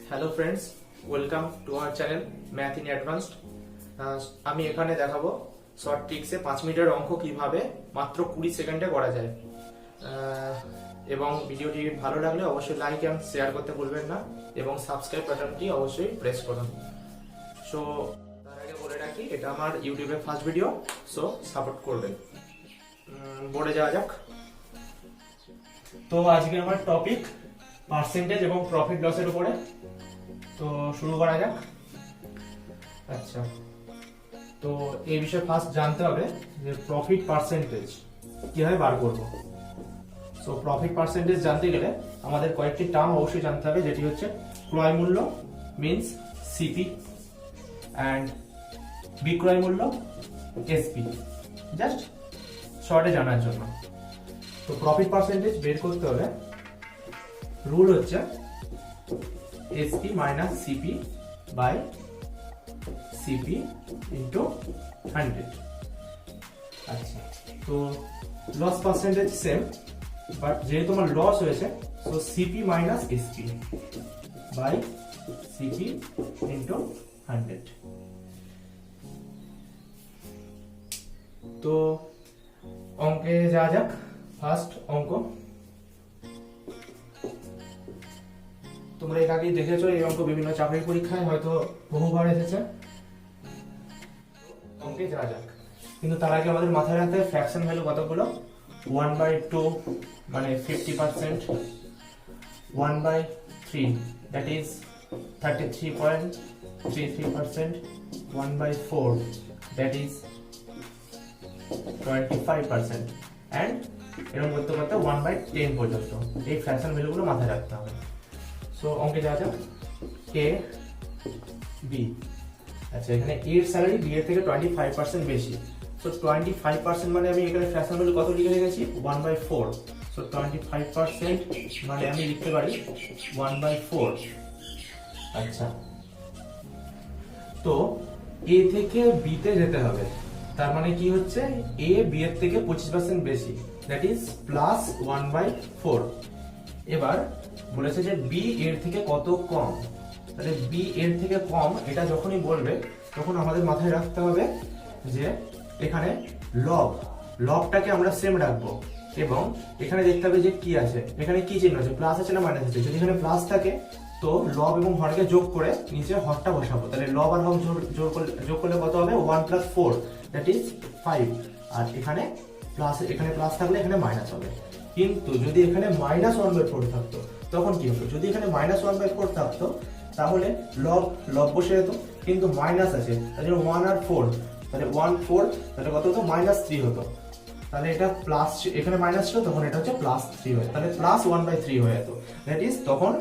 Hello friends, welcome to our channel math in advanced. আমি এখানে দেখাবো শর্ট ট্রিক্সে 5 মিনিটের অঙ্ক কিভাবে মাত্র 20 সেকেন্ডে করা যায়। এবং ভিডিওটি ভালো লাগলে অবশ্যই লাইক এন্ড শেয়ার করতে ভুলবেন না এবং সাবস্ক্রাইব বাটনটি অবশ্যই প্রেস করুন। সো তার আগে বলে রাখি, এটা আমার ইউটিউবের ফার্স্ট ভিডিও, সো সাপোর্ট করবেন। বোর্ডে যাওয়া যাক। তো আজকে আমার টপিক পার্সেন্টেজ এবং প্রফিট লসের উপরে। তো শুরু করা যাক। আচ্ছা, তো এই বিষয়ে ফার্স্ট জানতে হবে যে প্রফিট পার্সেন্টেজ কিভাবে বার করব। সো প্রফিট পার্সেন্টেজ জানতে গেলে আমাদের কয়েকটি টার্ম অবশ্যই জানতে হবে, যেটি হচ্ছে ক্রয় মূল্য মিন্স সিপি অ্যান্ড বিক্রয় মূল্য এসপি, জাস্ট শর্টে জানার জন্য। তো প্রফিট পার্সেন্টেজ বের করতে হলে রুল হচ্ছে SP minus CP by CP into 100। আচ্ছা, তো লস পার্সেন্টেজ সেম, বাট যেহেতু আমার লস হয়েছে, so CP minus SP by CP into 100। তো অঙ্কে যাওয়া যাক। ফার্স্ট অঙ্ক, তোমরা এর আগেই দেখেছো এই অঙ্ক বিভিন্ন চাকরির পরীক্ষায় হয়তো বহুবার এসেছে। অঙ্কে যাওয়া যাক, কিন্তু তার আগে আমাদের মাথায় রাখতে হবে ফ্র্যাকশন ভ্যালু কতগুলো। 1/2 মানে 50%, 1/3 that is 33.33%, 1/4 that is 25%, and এরকম করতে করতে 1/10 পর্যন্ত এই ফ্র্যাকশন ভ্যালুগুলো মাথায় রাখতে হবে। সো অঙ্কে যাওয়া যাক। এ বি, আচ্ছা এখানে এর স্যালারি বি এর থেকে 25% বেশি। সো 25% মানে আমি এখানে ফ্র্যাকশন ভ্যালু কত লিখে রেখেছি, 1/4। সো 25% মানে আমি লিখতে পারি 1/4। আচ্ছা, তো এ থেকে বি তে যেতে হবে, তার মানে কি হচ্ছে এ বি এর থেকে 25% বেশি, দ্যাট ইজ প্লাস 1/4। এবার বলেছে যে বি এর থেকে কত কম, তাহলে বি এর থেকে কম এটা যখনই বলবে তখন আমাদের মাথায় রাখতে হবে যে এখানে লবটাকে আমরা সেম রাখবো, এবং এখানে দেখতে হবে যে কি আছে, এখানে কি চিহ্ন আছে, প্লাস আছে না মাইনাস আছে। যদি এখানে প্লাস থাকে তো লব এবং হরকে যোগ করে নিচে হরটা বসাবো, তাহলে লব আর হর যোগ করলে কত হবে, 1 + 4 দ্যাট ইজ 5। আর এখানে প্লাস থাকলে এখানে মাইনাস হবে। কিন্তু যদি এখানে -1/4 থাকতো তখন কি হতো, যদি এখানে -1/4 থাকতো তাহলে লব বসে যেত, কিন্তু মাইনাস আছে তাহলে 1 আর 4, তাহলে 1 4 তাহলে কত হতো, -3 হতো। তাহলে এটা প্লাস, এখানে মাইনাস ছিল তখন এটা হচ্ছে +3 হয়, তাহলে +1/3 হয়ে যেত। দ্যাট ইজ তখন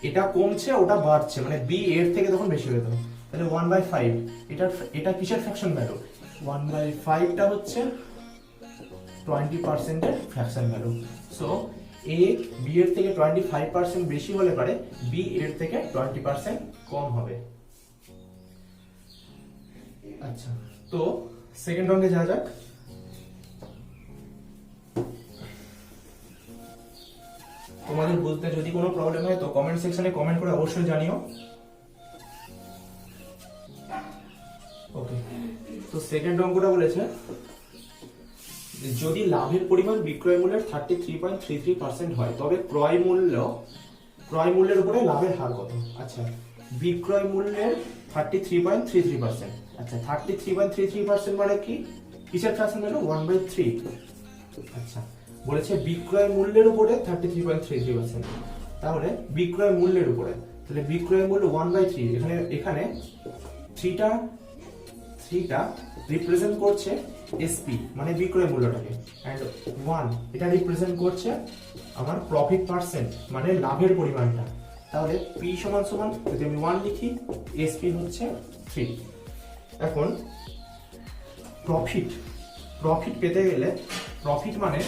এটা কমছে ওটা বাড়ছে, মানে বি এর থেকে তখন বেশি হয়ে যেত। তাহলে 1/5 এটা কিসের ফ্র্যাকশন ভ্যালু, 1/5টা হচ্ছে 20% এর fraction value. So A B এর থেকে 25% বেশি হলে পারে বি এর থেকে 20% কম হবে। আচ্ছা, তো সেকেন্ড অঙ্কে যাওয়া যাক। তোমাদের বুঝতে যদি কোনো প্রবলেম হয় তো কমেন্ট সেকশনে কমেন্ট করে অবশ্যই জানিও। ওকে, তো সেকেন্ড অঙ্কটা বলেছে যদি লাভের পরিমাণ বিক্রয় মূল্যের 33.33% হয় তবে ক্রয় মূল্যের উপরে লাভের হার কত। আচ্ছা, বিক্রয় মূল্যের 33.33%, আচ্ছা 33.33% মানে কি, কিসের ফ্র্যাকশন হলো, 1/3। আচ্ছা, বলেছে বিক্রয় মূল্যের উপরে 33.33%, তাহলে বিক্রয় মূল্যের উপরে, তাহলে বিক্রয় মূল্য 1/3, এখানে 3টা রিপ্রেজেন্ট করছে এসপি মানে বিক্রয় মূল্যটাকে, এন্ড 1 এটা রিপ্রেজেন্ট করছে আমার প্রফিট পার্সেন্ট মানে লাভের পরিমাণটা। তাহলে পি সমান সমান যদি আমি 1 লিখি, এসপি হচ্ছে 3। এখন প্রফিট পেতে গেলে প্রফিট মানে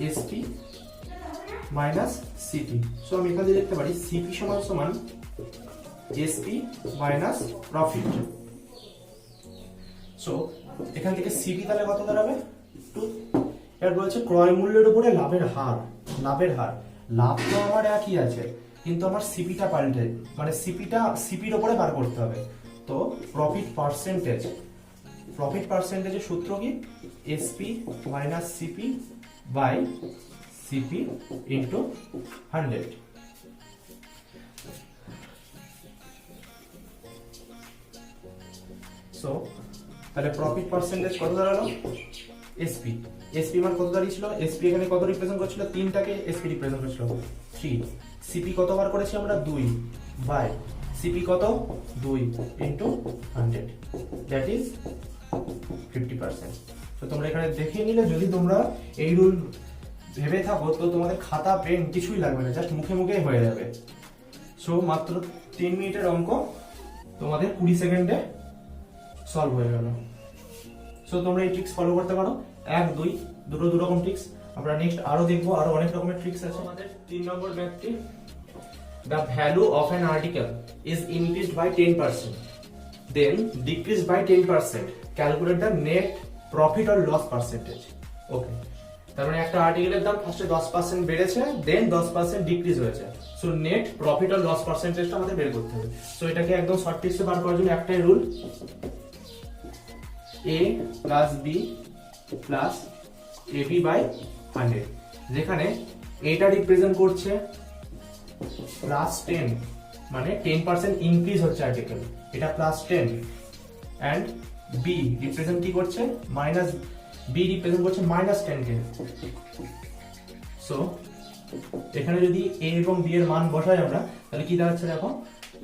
এসপি মাইনাস সিপি। সো আমি এখানে লিখতে পারি সিপি সমান সমান এসপি মাইনাস প্রফিট। সো এখান থেকে সিপি তাহলে কত দাঁড়াবে, 2। এবার বলছে ক্রয় মূল্যের উপরে লাভের হার। লাভ তো আমার একই আছে, কিন্তু আমার সিপিটা পাল্টে, মানে সিপির উপরে বার করতে হবে। তো প্রফিট পার্সেন্টেজের সূত্র কি? SP minus CP by CP into 100। So তাহলে প্রফিট পার্সেন্টেজ কত দাঁড়ালো? এসপি মান কত দাঁড়িয়েছিল? এসপি এখানে কত রিপ্রেজেন্ট করছিল? 3টাকে এসপি রিপ্রেজেন্ট করছিল 3। সিপি কত বার করেছি আমরা? 2 বাই সিপি কত? 2 ইন্টু 100, দ্যাট ইজ 50%। তো তোমরা এখানে দেখে নিলে, যদি তোমরা এই রুল ভেবে থাকো তো তোমাদের খাতা পেন কিছুই লাগবে না, জাস্ট মুখে মুখে হয়ে যাবে। সো মাত্র 3 মিনিটের অঙ্ক তোমাদের 20 সেকেন্ডে সলভ হয়ে গেল। সো তোমরা এই ট্রিক্স ফলো করতে পারো, 1 2 দুটো রকম ট্রিক্স। আমরা নেক্সট আরো দেখবো, আরো অনেক রকমের ট্রিক্স আছে। আমাদের 3 নম্বর ম্যাথটি, the value of an article is increased by 10% then decreased by 10%, calculate the net profit or loss percentage। ওকে, তার মানে একটা আর্টিকেলের দাম ফার্স্টে 10% বেড়েছে, দেন 10% ডিক্রিজ হয়েছে। সো নেট প্রফিট আর লস পার্সেন্টেজটা আমাদের বের করতে হবে। সো এটাকে একদম শর্ট ট্রিক্সে বার করার জন্য একটাই rule, a plus b plus ab by 100, যেখানে এটা রিপ্রেজেন্ট করছে প্লাস 10, মানে 10% ইনক্রিজ হচ্ছে আর্টিকেল, এটা প্লাস 10, এন্ড বি রিপ্রেজেন্ট কি করছে? মাইনাস, বি রিপ্রেজেন্ট করছে মাইনাস 10 কে। সো এখানে যদি এ এবং বি এর মান বসাই আমরা, তাহলে কি দাঁড়াচ্ছে দেখো,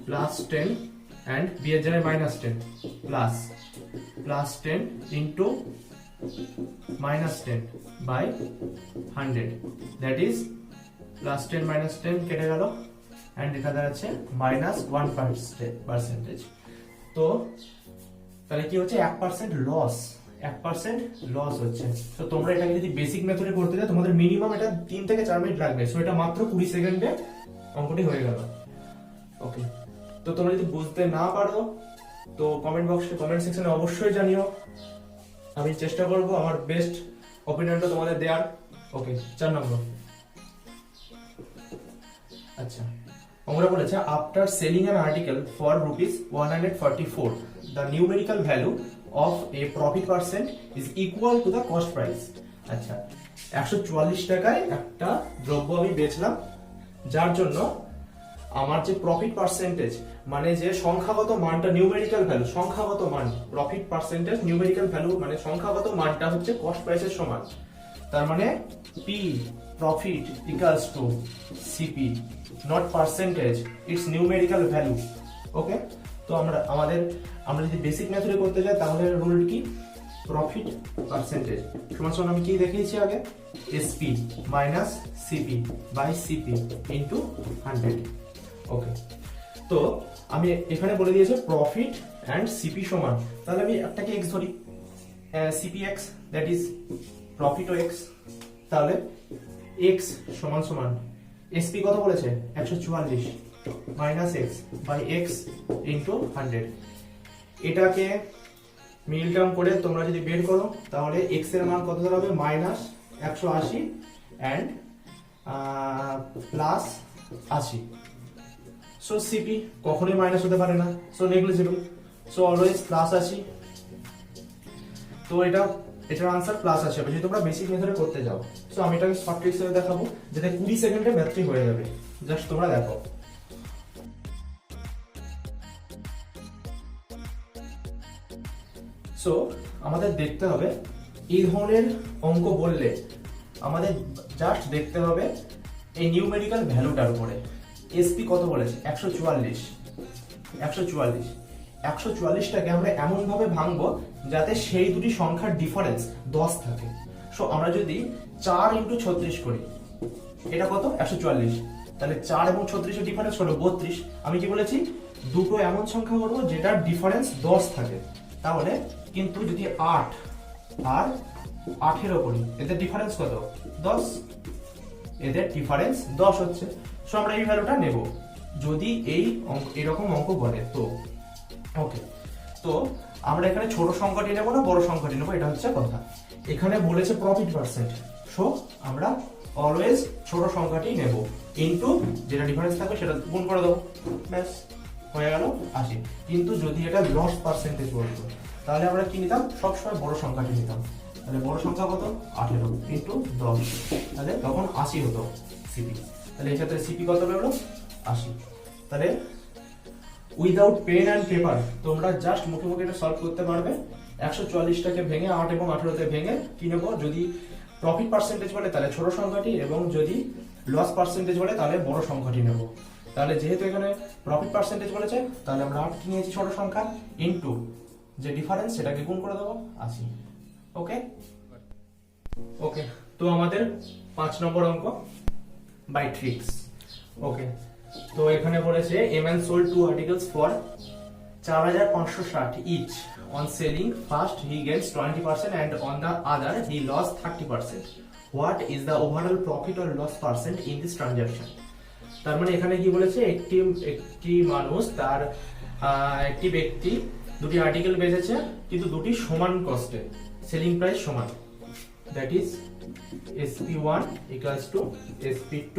প্লাস 10 এন্ড বি এর জায়গায় minus 10, plus 10 into minus 10 by 100, that is plus 10 minus 10 কেটে গেল, এন্ড এটা দাঁড়াচ্ছে মাইনাস 1%। তো তাহলে কি হচ্ছে? 1% লস হচ্ছে। তো তোমরা এটাকে যদি বেসিক মেথডে করতে যাও, তোমাদের মিনিমাম এটা 3 থেকে 4 মিনিট লাগবে। সো এটা মাত্র 20 সেকেন্ডে অঙ্কটি হয়ে গেল। ওকে, তো তোমরা যদি বুঝতে না পারো তো কমেন্ট সেকশনে অবশ্যই জানিও, আমি চেষ্টা করব আমার বেস্ট অপিনিয়নটা তোমাদের দেওয়ার। ওকে, 4 নম্বর। আচ্ছা, আমরা বলেছে after selling an article for ₹144 the numerical value of a profit percent is equal to the cost price। আচ্ছা, 144 টাকায় একটা দ্রব্য আমি বেচলাম, যার জন্য আমার যে প্রফিট পার্সেন্টেজ, মানে যে সংখ্যাগত মানটা, নিউমেরিক্যাল ভ্যালু, সংখ্যাগত মান, প্রফিট পার্সেন্টেজ নিউমেরিক্যাল ভ্যালু মানে সংখ্যাগত মানটা হচ্ছে কস্ট প্রাইসের সমান। তার মানে P profit equals to CP, not percentage, it's numerical value. Okay, তো আমরা যদি বেসিক মেথডে করতে যাই, তাহলে রুল কি? প্রফিট পার্সেন্টেজ সমান আমি কি দেখিয়েছি আগে, SP minus CP by CP into 100। Okay, তো আমি এখানে বলে দিয়েছি প্রফিট এন্ড সিপি সমান, তাহলে আমি একটাকে এক্স ধরি, CP x, that is profit ও এক্স। তাহলে এক্স সমান সমান এসপি কত বলেছে? 144 minus x by x into 100। এটাকে মিল টার্ম করে তোমরা যদি বের করো, তাহলে এক্স এর মান কত দাঁড়াবে? Minus 180 and plus 80। So CP কখনোই মাইনাস হতে পারে না, so negligible, so always plus 80। তো এটার আনসার প্লাস 80 হবে যদি তোমরা বেসিক মেথডে করতে যাও। সো আমি এটাকে শর্ট ট্রিক্স এ দেখাবো, যেটা 20 সেকেন্ডে ম্যাথটি হয়ে যাবে, জাস্ট তোমরা দেখো। সো আমাদের দেখতে হবে, এই ধরনের অঙ্ক বললে আমাদের জাস্ট দেখতে হবে এই নিউমেরিক্যাল ভ্যালুটার উপরে। এসপি কত বলেছে? 144টাকে আমরা এমন ভাবে ভাঙবো যাতে সেই দুটি সংখ্যার ডিফারেন্স 10 থাকে। সো আমরা যদি 4 × 36 করি, এটা কত? 144, তাহলে 4 এবং 36 এর ডিফারেন্স হলো 32। আমি কি বলেছি? দুটো এমন সংখ্যা করবো যেটার ডিফারেন্স 10 থাকে। তাহলে কিন্তু যদি 8 আর 18 করি, এদের ডিফারেন্স কত? 10, এদের ডিফারেন্স 10 হচ্ছে। সো আমরা এই ভ্যালুটা নেব যদি এরকম অঙ্ক বলে তো। ওকে, তো আমরা এখানে ছোট সংখ্যাটি নেব না বড় সংখ্যাটি নেব, এটা হচ্ছে কথা। এখানে বলেছে প্রফিট পার্সেন্ট, সো আমরা অলওয়েজ ছোট সংখ্যাটি নেব, ইনটু যেটা ডিফারেন্স থাকবে সেটা গুণ করে দেবো, ব্যাস হয়ে গেল 80। কিন্তু যদি এটা লস পার্সেন্টেজ বলতো তাহলে আমরা কি নিতাম, সবসময় বড় সংখ্যাটি নিতাম। তাহলে বড় সংখ্যা কত, 18 ইন্টু 10, তাহলে তখন 80 হতো সিপি। তাহলে এই ক্ষেত্রে সিপি কত বেরোলো, 80। তাহলে উইদাউট পেন অ্যান্ড পেপার তোমরা জাস্ট মুখে মুখে এটা সলভ করতে পারবে। 144টাকে ভেঙে 8 এবং 18তে ভেঙে কি নেবো, যদি প্রফিট পার্সেন্টেজ বলে তাহলে ছোট সংখ্যাটি, এবং যদি লস পার্সেন্টেজ বলে তাহলে বড় সংখ্যাটি নেব। তাহলে যেহেতু এখানে প্রফিট পার্সেন্টেজ বলেছে তাহলে আমরা 8 নিয়েছি ছোট সংখ্যা, ইনটু যে ডিফারেন্স সেটাকে গুণ করে দেবো 80। ওকে ওকে, তো আমাদের 5 নম্বর অঙ্ক বাই ট্রিক্স। ওকে, তো এখানে বলেছে a man sold 2 articles for 4560 each, on selling first he gains 20% and on the other he lost 30%. What is the overall profit or loss percent in this transaction? তার মানে এখানে কি বলেছে, একটি মানুষ তার একটি ব্যক্তি দুটি আর্টিকেল বেচেছে কিন্তু দুটি সমান কস্টে, সেলিং প্রাইস সমান, that is SP1 equals to SP2,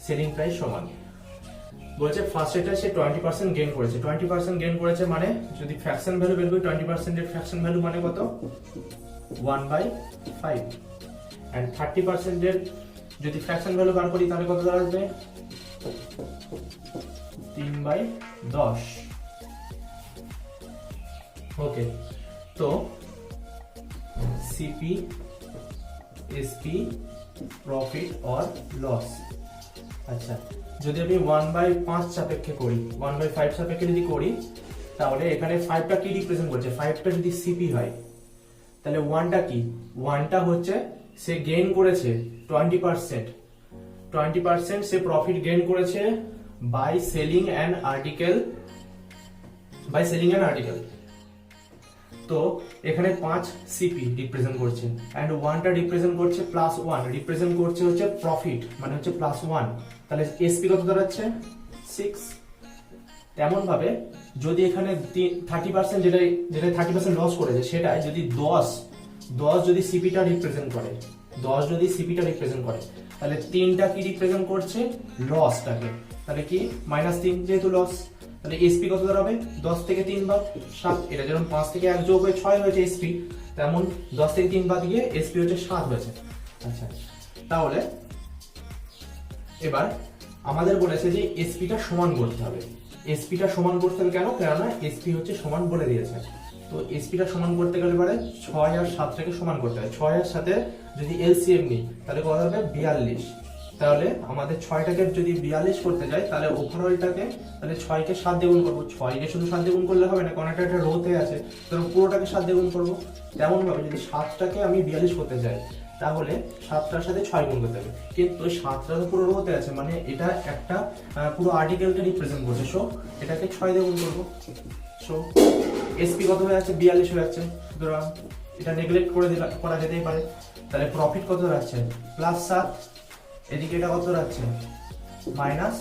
selling price সমান। বলছে ফার্স্ট এটা সে 20% গেইন করেছে, 20% গেইন করেছে মানে যদি ফ্র্যাকশন ভ্যালু বের করি 20% এর ফ্র্যাকশন ভ্যালু মানে কত, 1/5, এন্ড 30% এর যদি ফ্র্যাকশন ভ্যালু বার করি তাহলে কত দাঁড়াবে, 3/10। ওকে, তো CP SP profit or loss. আচ্ছা, যদি আমি 1/5 সাপেক্ষে করি, 1/5 সাপেক্ষে যদি করি তাহলে এখানে 5টা কি রিপ্রেজেন্ট করছে, 5টা যদি সিপি হয় তাহলে 1টা কি, 1টা হচ্ছে সে গেইন করেছে 20% সে প্রফিট গেইন করেছে বাই সেলিং অ্যান আর্টিকেল, তো এখানে 5 সিপি রিপ্রেজেন্ট করছে এন্ড 1টা রিপ্রেজেন্ট করছে +1, রিপ্রেজেন্ট করছে হচ্ছে প্রফিট মানে হচ্ছে +1, তাহলে এসপি কত দাঁড়াচ্ছে 6। তেমন ভাবে যদি এখানে 30% যেটা 30% লস করেছে সেটা যদি 10 যদি সিপিটা রিপ্রেজেন্ট করে, 10 যদি সিপিটা রিপ্রেজেন্ট করে তাহলে 3টা কি রিপ্রেজেন্ট করছে, লসটাকে, তাহলে কি -3 যেহেতু লস, তাহলে এসপি কত দাঁড়াবে, 10 থেকে 3 বাদ 7, এটা যেমন 5 থেকে 1 যোগ হয়ে 6 হয়েছে এসপি, তেমন 10 থেকে 3 বাদ গিয়ে এসপি হচ্ছে 7 হয়েছে। আচ্ছা, তাহলে এবার আমাদের বলেছে যে এসপিটা সমান করতে হবে, এসপিটা সমান করতে হবে কেন, কেননা এসপি হচ্ছে সমান বলে দিয়েছে। তো এসপিটা সমান করতে গেলে পরে 6 আর 7টাকে সমান করতে হবে, 6 এর সাথে যদি এলসিএম নিই তাহলে কত হবে 42, তাহলে আমাদের 6টাকে যদি 42 করতে যাই তাহলে ওভারঅলটাকে, তাহলে 6কে 7 দিয়ে গুণ করবো, 6কে শুধু 7 দিয়ে গুণ করলে হবে না, কারণ এটা রোতে আছে, তাহলে পুরোটাকে 7 দিয়ে গুণ করবো। তেমন ভাবে যদি 7টাকে আমি 42 করতে যাই তাহলে 7টার সাথে 6 গুণ করতে হবে, কিন্তু 7টা তো পুরো রোতে আছে মানে এটা একটা পুরো আর্টিকেলকে রিপ্রেজেন্ট করছে, সো এটাকে 6 দিয়ে গুণ করবো, সো এসপি কত হয়ে যাচ্ছে 42 হয়ে যাচ্ছে, সুতরাং এটা নেগলেক্ট করা যেতেই পারে। তাহলে প্রফিট কত যাচ্ছে +7, এদিকে এটা কত যাচ্ছে -18,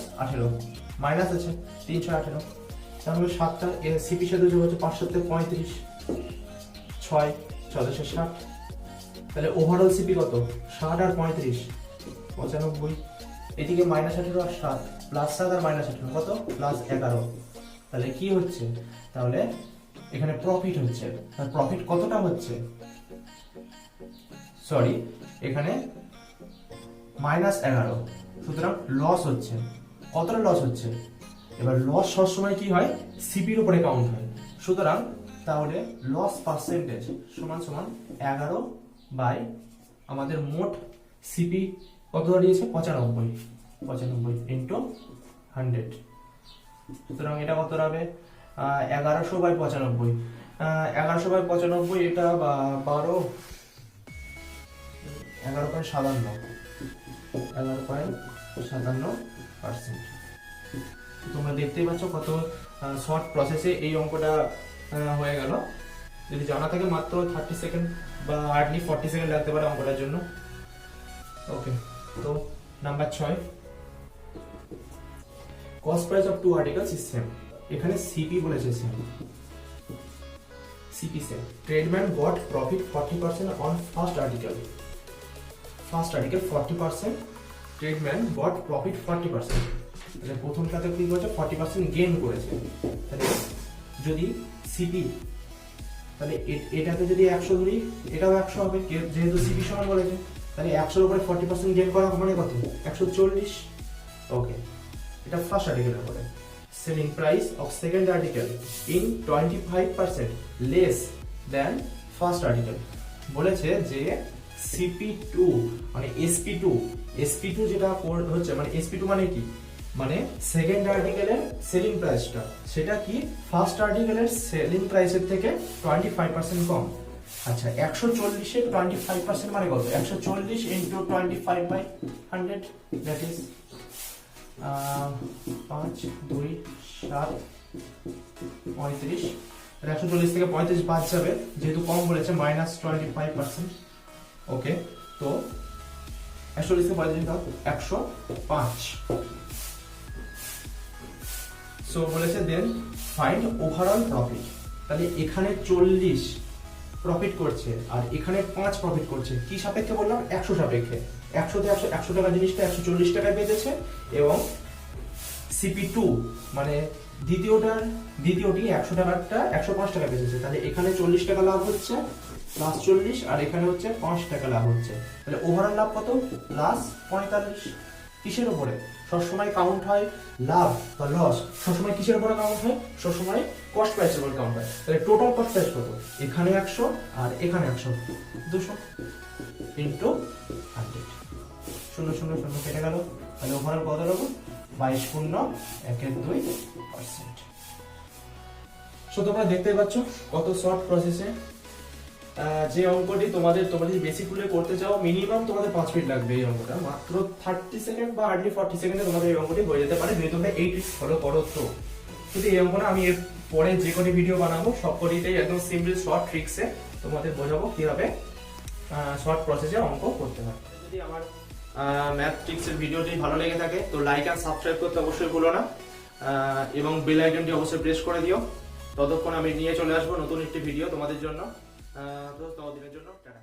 মাইনাস আছে 318, তাহলে 7টা সিপি সাথে যোগ হচ্ছে 5 7 35, 6 1460, তাহলে ওভারঅল সিপি কত 60 আর 35 95, এদিকে -18 আর 7 +7 আর -18 কত +11, তাহলে কি হচ্ছে, তাহলে এখানে প্রফিট হচ্ছে, আর প্রফিট কতটা হচ্ছে, সরি এখানে -11, সুতরাং লস হচ্ছে, কতটা লস হচ্ছে, এবার লস সবসময় কি হয় সিপির উপরে কাউন্ট হয়, সুতরাং তাহলে লস পার্সেন্টেজ সমান সমান 11 বাই আমাদের মোট সিপি কত দাঁড়িয়েছে 95 ইন্টু 100, সুতরাং এটা কত হবে 1100 বাই 95, 1100 বাই 95 এটা 12 11.57%। তোমরা দেখতেই পাচ্ছ কত শর্ট প্রসেসে এই অঙ্কটা হয়ে গেল। যদি জানা থাকে মাত্র 30 সেকেন্ড বা হার্ডলি 40 সেকেন্ড লাগতে পারে অঙ্কটার জন্য। ওকে, তো number 6, cost price of 2 articles is same. এখানে সিপি বলেছে same, CP same. Tradesman got profit 40% on first article, first article 40% tradesman bought profit 40%, তাহলে প্রথমটাতে কি করেছে 40% গেইন করেছে। তাহলে যদি সিপি, তাহলে এটাতে যদি 100 ধরি এটাও 100 হবে, যেহেতু সিপি সমান বলেছে, তাহলে 100 এর উপরে 40% গেইন করা মানে কত 140। ওকে, এটা ফার্স্ট আর্টিকেলের উপরে। Selling price of second article in 25% less than first article. বলেছে যে CP2 মানে SP2 যেটা হচ্ছে মানে SP2 মানে কি, মানে সেকেন্ড আর্টিকেলের সেলিং প্রাইসটা সেটা কি ফার্স্ট আর্টিকেলের সেলিং প্রাইসের থেকে 25% কম। আচ্ছা 140 এর 25% মানে কত, 140 ইনটু 25/100 দ্যাট ইজ 5 2 7 35। 140 থেকে 35 বাদ যাবে, যেহেতু কম বলেছে -25%। ওকে, তো 140 থেকে 35 বাদ 105। সো বলেছে দেন ফাইন্ড ওভারঅল প্রফিট। তাহলে এখানে 40 প্রফিট করছে আর এখানে 5 প্রফিট করছে, কি সাপেক্ষে বললাম 100 সাপেক্ষে। 100 তে 100 টাকা জিনিসটা 140 টাকায় বেচেছে, এবং CP2 মানে দ্বিতীয়টি 100 টাকারটা 105 টাকা বেচেছে, তাহলে এখানে 40 টাকা লাভ হচ্ছে প্লাস 40, আর এখানে হচ্ছে 5 টাকা লাভ হচ্ছে। তাহলে ওভারঅল লাভ কত প্লাস 45। কিসের উপরে সবসময় কাউন্ট হয় লাভ বা লস, সবসময় কিসের উপরে কাউন্ট হয়, সবসময় কস্ট প্রাইসের উপর কাউন্ট হয়। তাহলে টোটাল কস্ট প্রাইস কত, এখানে 100 আর এখানে 100, 200 ইনটু 100, 0 0 0 কেটে গেল। তাহলে ওভারঅল কত দেবো 22.12%। সো তোমরা দেখতে পাচ্ছ কত শর্ট প্রসেসে যে অঙ্কটি তোমাদের বেসিকগুলো করতে চাও মিনিমাম তোমাদের 5 মিনিট লাগবে। এই অঙ্কটা মাত্র 30 সেকেন্ড বা হার্ডলি 40 সেকেন্ডে তোমাদের এই অঙ্কটি হয়ে যেতে পারে, যদি তোমরা এই ট্রিক্স ফলো করো। তো কিন্তু এই অঙ্কটা আমি এর পরে যে কটি ভিডিও বানাবো সব কটিতেই একদম সিম্পল শর্ট ট্রিক্সে তোমাদের বোঝাবো কিভাবে শর্ট প্রসেসে অঙ্ক করতে হয়। যদি আমার ম্যাথ ট্রিক্সের ভিডিওটি ভালো লেগে থাকে তো লাইক আর সাবস্ক্রাইব করতে অবশ্যই ভুলো না, এবং বেল আইকনটি অবশ্যই প্রেস করে দিও। ততক্ষণ আমি নিয়ে চলে আসবো নতুন একটি ভিডিও তোমাদের জন্য। তো ততদিনের জন্য টাটা।